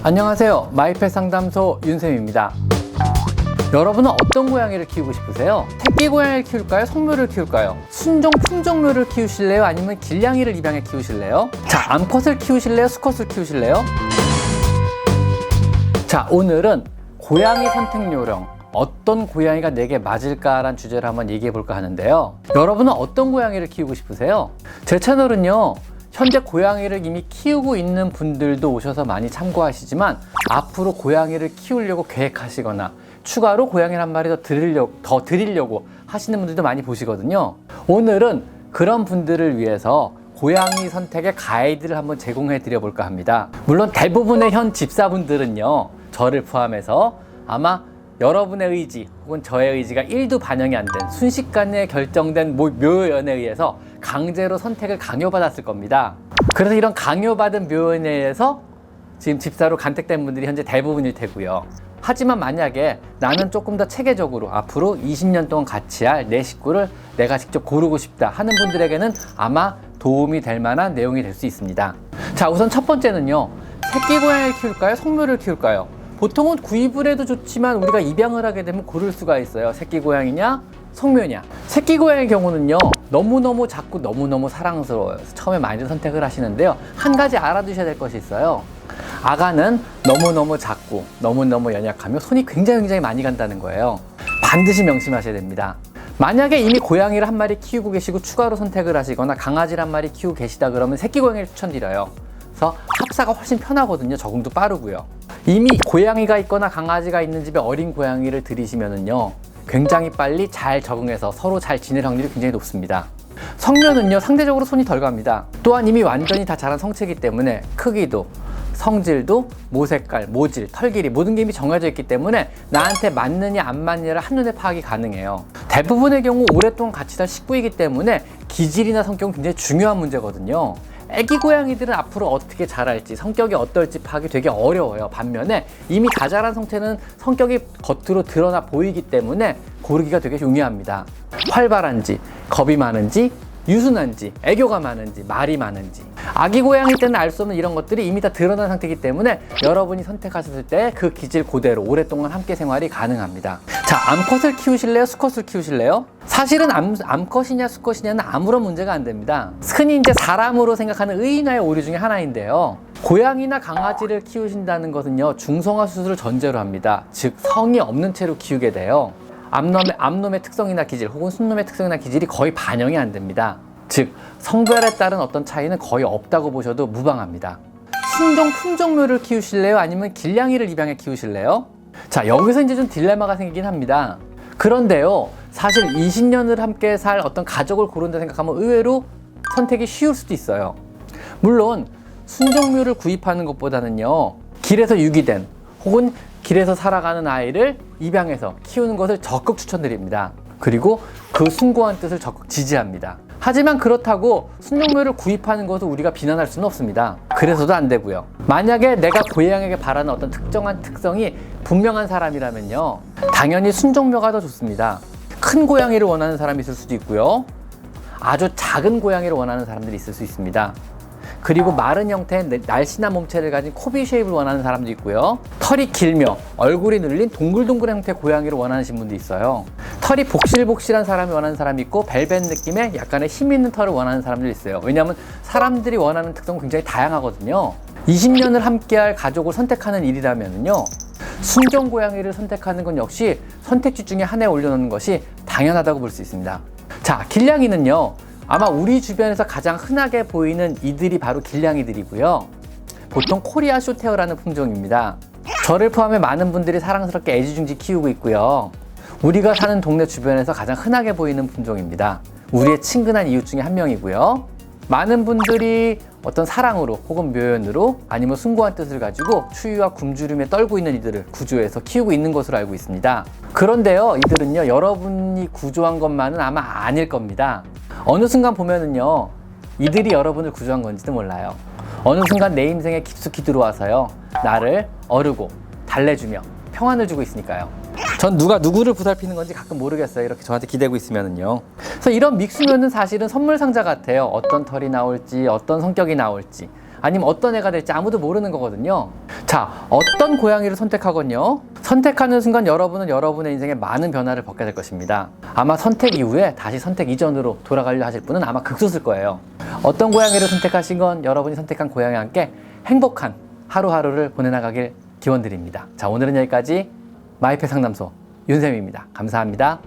안녕하세요. 마이펫 상담소 윤쌤입니다. 여러분은 어떤 고양이를 키우고 싶으세요? 새끼 고양이를 키울까요? 성묘를 키울까요? 순종 품종묘를 키우실래요? 아니면 길냥이를 입양해 키우실래요? 자, 암컷을 키우실래요? 수컷을 키우실래요? 자, 오늘은 고양이 선택 요령, 어떤 고양이가 내게 맞을까라는 주제를 한번 얘기해 볼까 하는데요. 여러분은 어떤 고양이를 키우고 싶으세요? 제 채널은요, 현재 고양이를 이미 키우고 있는 분들도 오셔서 많이 참고하시지만 앞으로 고양이를 키우려고 계획하시거나 추가로 고양이를 한 마리 더 드리려고 하시는 분들도 많이 보시거든요. 오늘은 그런 분들을 위해서 고양이 선택의 가이드를 한번 제공해 드려 볼까 합니다. 물론 대부분의 현 집사분들은요, 저를 포함해서 아마 여러분의 의지 혹은 저의 의지가 1도 반영이 안 된 순식간에 결정된 묘연에 의해서 강제로 선택을 강요받았을 겁니다. 그래서 이런 강요받은 묘연에 의해서 지금 집사로 간택된 분들이 현재 대부분일 테고요. 하지만 만약에 나는 조금 더 체계적으로 앞으로 20년 동안 같이 할 내 식구를 내가 직접 고르고 싶다 하는 분들에게는 아마 도움이 될 만한 내용이 될 수 있습니다. 자, 우선 첫 번째는요, 새끼 고양이를 키울까요? 성묘를 키울까요? 보통은 구입을 해도 좋지만 우리가 입양을 하게 되면 고를 수가 있어요. 새끼 고양이냐 성묘냐. 새끼 고양이의 경우는요, 너무너무 작고 너무너무 사랑스러워요. 처음에 많이들 선택을 하시는데요, 한 가지 알아두셔야 될 것이 있어요. 아가는 너무너무 작고 너무너무 연약하며 손이 굉장히 많이 간다는 거예요. 반드시 명심하셔야 됩니다. 만약에 이미 고양이를 한 마리 키우고 계시고 추가로 선택을 하시거나 강아지를 한 마리 키우고 계시다 그러면 새끼 고양이를 추천드려요. 그래서 합사가 훨씬 편하거든요. 적응도 빠르고요. 이미 고양이가 있거나 강아지가 있는 집에 어린 고양이를 들이시면은요, 굉장히 빨리 잘 적응해서 서로 잘 지낼 확률이 굉장히 높습니다. 성묘는요, 상대적으로 손이 덜 갑니다. 또한 이미 완전히 다 자란 성체이기 때문에 크기도 성질도 모색깔, 모질, 털 길이 모든 게 이미 정해져 있기 때문에 나한테 맞느냐 안 맞느냐를 한눈에 파악이 가능해요. 대부분의 경우 오랫동안 같이 살 식구이기 때문에 기질이나 성격은 굉장히 중요한 문제거든요. 애기 고양이들은 앞으로 어떻게 자랄지, 성격이 어떨지 파악이 되게 어려워요. 반면에 이미 다 자란 성체는 성격이 겉으로 드러나 보이기 때문에 고르기가 되게 용이합니다. 활발한지, 겁이 많은지, 유순한지, 애교가 많은지, 말이 많은지. 아기 고양이 때는 알 수 없는 이런 것들이 이미 다 드러난 상태이기 때문에 여러분이 선택하셨을 때 그 기질 그대로 오랫동안 함께 생활이 가능합니다. 자, 암컷을 키우실래요? 수컷을 키우실래요? 사실은 암컷이냐 수컷이냐는 아무런 문제가 안 됩니다. 흔히 이제 사람으로 생각하는 의인화의 오류 중에 하나인데요, 고양이나 강아지를 키우신다는 것은요, 중성화 수술을 전제로 합니다. 즉 성이 없는 채로 키우게 돼요. 암놈의 특성이나 기질 혹은 순놈의 특성이나 기질이 거의 반영이 안 됩니다. 즉 성별에 따른 어떤 차이는 거의 없다고 보셔도 무방합니다. 순종 품종묘를 키우실래요? 아니면 길냥이를 입양해 키우실래요? 자, 여기서 이제 좀 딜레마가 생기긴 합니다. 그런데요, 사실 20년을 함께 살 어떤 가족을 고른다 생각하면 의외로 선택이 쉬울 수도 있어요. 물론 순종묘를 구입하는 것보다는요, 길에서 유기된 혹은 길에서 살아가는 아이를 입양해서 키우는 것을 적극 추천드립니다. 그리고 그 숭고한 뜻을 적극 지지합니다. 하지만 그렇다고 순종묘를 구입하는 것을 우리가 비난할 수는 없습니다. 그래서도 안 되고요. 만약에 내가 고양이에게 바라는 어떤 특정한 특성이 분명한 사람이라면요, 당연히 순종묘가 더 좋습니다. 큰 고양이를 원하는 사람이 있을 수도 있고요, 아주 작은 고양이를 원하는 사람들이 있을 수 있습니다. 그리고 마른 형태의 날씬한 몸체를 가진 코비 쉐입을 원하는 사람도 있고요, 털이 길며 얼굴이 눌린 동글동글한 형태의 고양이를 원하는 분도 있어요. 털이 복실복실한 사람이 원하는 사람이 있고 벨벳 느낌의 약간의 힘 있는 털을 원하는 사람들이 있어요. 왜냐하면 사람들이 원하는 특성은 굉장히 다양하거든요. 20년을 함께할 가족을 선택하는 일이라면요, 순종 고양이를 선택하는 건 역시 선택지 중에 하나에 올려놓는 것이 당연하다고 볼 수 있습니다. 자, 길냥이는요, 아마 우리 주변에서 가장 흔하게 보이는 이들이 바로 길냥이들이고요, 보통 코리아 쇼테어라는 품종입니다. 저를 포함해 많은 분들이 사랑스럽게 애지중지 키우고 있고요, 우리가 사는 동네 주변에서 가장 흔하게 보이는 품종입니다. 우리의 친근한 이웃 중에 한 명이고요, 많은 분들이 어떤 사랑으로 혹은 묘연으로 아니면 숭고한 뜻을 가지고 추위와 굶주림에 떨고 있는 이들을 구조해서 키우고 있는 것으로 알고 있습니다. 그런데요, 이들은요, 여러분이 구조한 것만은 아마 아닐 겁니다. 어느 순간 보면은요, 이들이 여러분을 구조한 건지도 몰라요. 어느 순간 내 인생에 깊숙이 들어와서요, 나를 어르고 달래주며 평안을 주고 있으니까요. 전 누가 누구를 보살피는 건지 가끔 모르겠어요. 이렇게 저한테 기대고 있으면은요. 그래서 이런 믹스면은 사실은 선물 상자 같아요. 어떤 털이 나올지, 어떤 성격이 나올지, 아니면 어떤 애가 될지 아무도 모르는 거거든요. 자, 어떤 고양이를 선택하건요? 선택하는 순간 여러분은 여러분의 인생에 많은 변화를 겪게 될 것입니다. 아마 선택 이후에 다시 선택 이전으로 돌아가려 하실 분은 아마 극소수일 거예요. 어떤 고양이를 선택하신 건 여러분이 선택한 고양이와 함께 행복한 하루하루를 보내나가길 기원드립니다. 자, 오늘은 여기까지 마이펫 상담소 윤쌤입니다. 감사합니다.